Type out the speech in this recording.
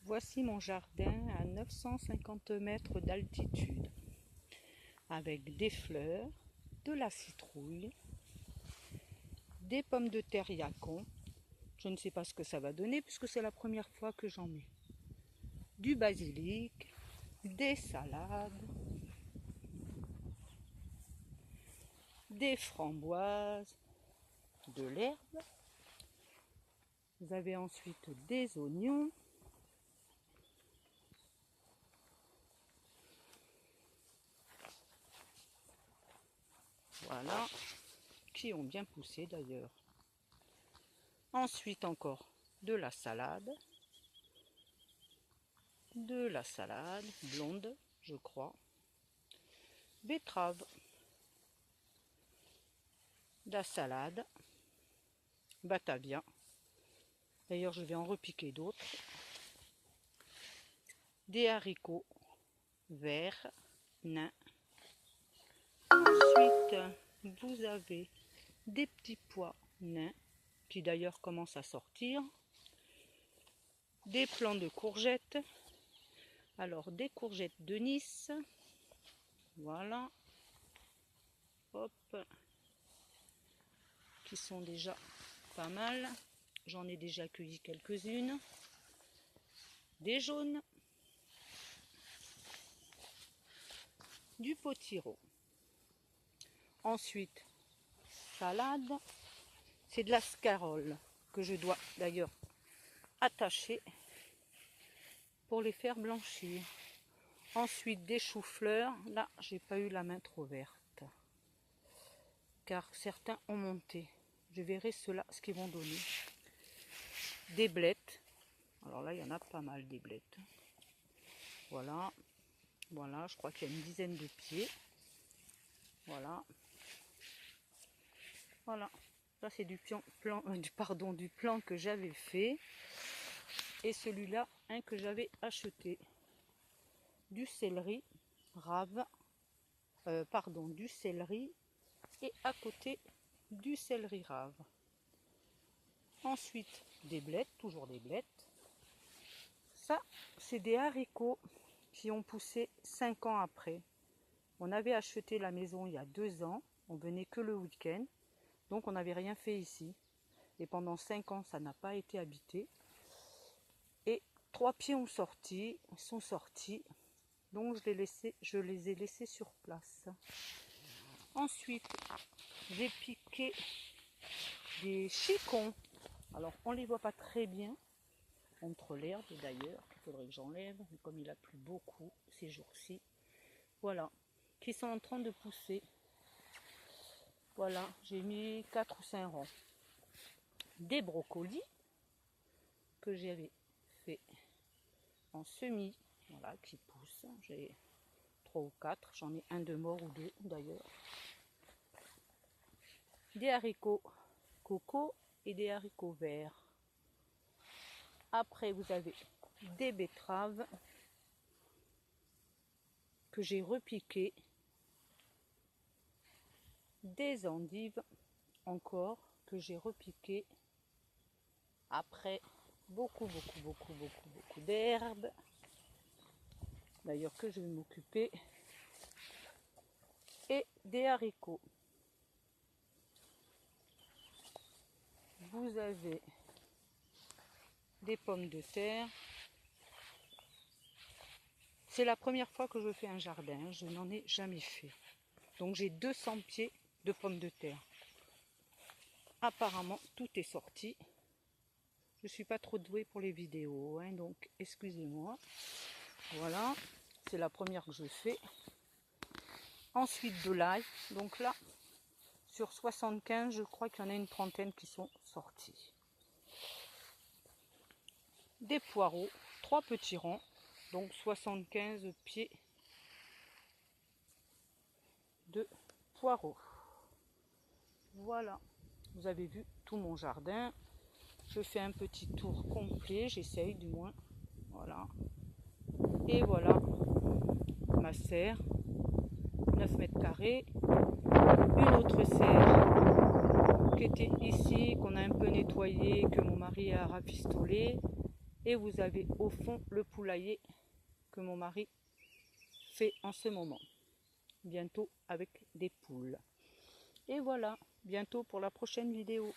Voici mon jardin à 950 mètres d'altitude, avec des fleurs, de la citrouille, des pommes de terre yacon. Je ne sais pas ce que ça va donner puisque c'est la première fois que j'en mets. Du basilic, des salades, des framboises, de l'herbe. Vous avez ensuite des oignons, voilà, qui ont bien poussé d'ailleurs. Ensuite encore de la salade blonde, je crois, betterave, de la salade, batavia. D'ailleurs, je vais en repiquer d'autres. Des haricots verts, nains. Ensuite, vous avez des petits pois nains, qui d'ailleurs commencent à sortir. Des plants de courgettes. Alors, des courgettes de Nice. Voilà. Hop. Qui sont déjà pas mal. J'en ai déjà cueilli quelques-unes. Des jaunes. Du potiron. Ensuite, salade. C'est de la scarole que je dois d'ailleurs attacher pour les faire blanchir. Ensuite, des choux-fleurs. Là, j'ai pas eu la main trop verte, car certains ont monté. Je verrai ceux-là, ce qu'ils vont donner. Des blettes. Alors là, il y en a pas mal, des blettes. Voilà. Voilà, je crois qu'il y a une dizaine de pieds. Voilà. Voilà. Ça, c'est du plan que j'avais fait. Et celui-là, un que j'avais acheté. Du céleri rave. Du céleri. Et à côté, du céleri rave. Ensuite, des blettes, toujours des blettes. Ça, c'est des haricots qui ont poussé 5 ans après. On avait acheté la maison il y a 2 ans. On venait que le week-end. Donc, on n'avait rien fait ici. Et pendant 5 ans, ça n'a pas été habité. Et 3 pieds sont sortis. Donc, je les ai laissés sur place. Ensuite, j'ai piqué des chicons. Alors, on ne les voit pas très bien entre l'herbe d'ailleurs. Il faudrait que j'enlève, mais comme il a plu beaucoup ces jours-ci. Voilà, qui sont en train de pousser. Voilà, j'ai mis 4 ou 5 rangs. Des brocolis que j'avais fait en semis, voilà, qui poussent. J'ai 3 ou 4, j'en ai un de mort ou 2 d'ailleurs. Des haricots coco et des haricots verts. Après, vous avez des betteraves que j'ai repiquées. Des endives encore que j'ai repiquées. Après, beaucoup d'herbes. D'ailleurs, que je vais m'occuper. Et des haricots. Vous avez des pommes de terre. C'est la première fois que je fais un jardin, je n'en ai jamais fait. Donc j'ai 200 pieds de pommes de terre. Apparemment, tout est sorti. Je ne suis pas trop douée pour les vidéos, hein, donc excusez-moi. Voilà, c'est la première que je fais. Ensuite de l'ail. Donc là, sur 75, je crois qu'il y en a une trentaine qui sont sortis. Des poireaux, 3 petits rangs, donc 75 pieds de poireaux. Voilà, vous avez vu tout mon jardin. Je fais un petit tour complet, j'essaye du moins. Voilà. Et voilà ma serre, 9 mètres carrés. Une autre serre qui était ici, qu'on a un peu nettoyée, que mon mari a rafistolée. Et vous avez au fond le poulailler que mon mari fait en ce moment. Bientôt avec des poules. Et voilà, bientôt pour la prochaine vidéo.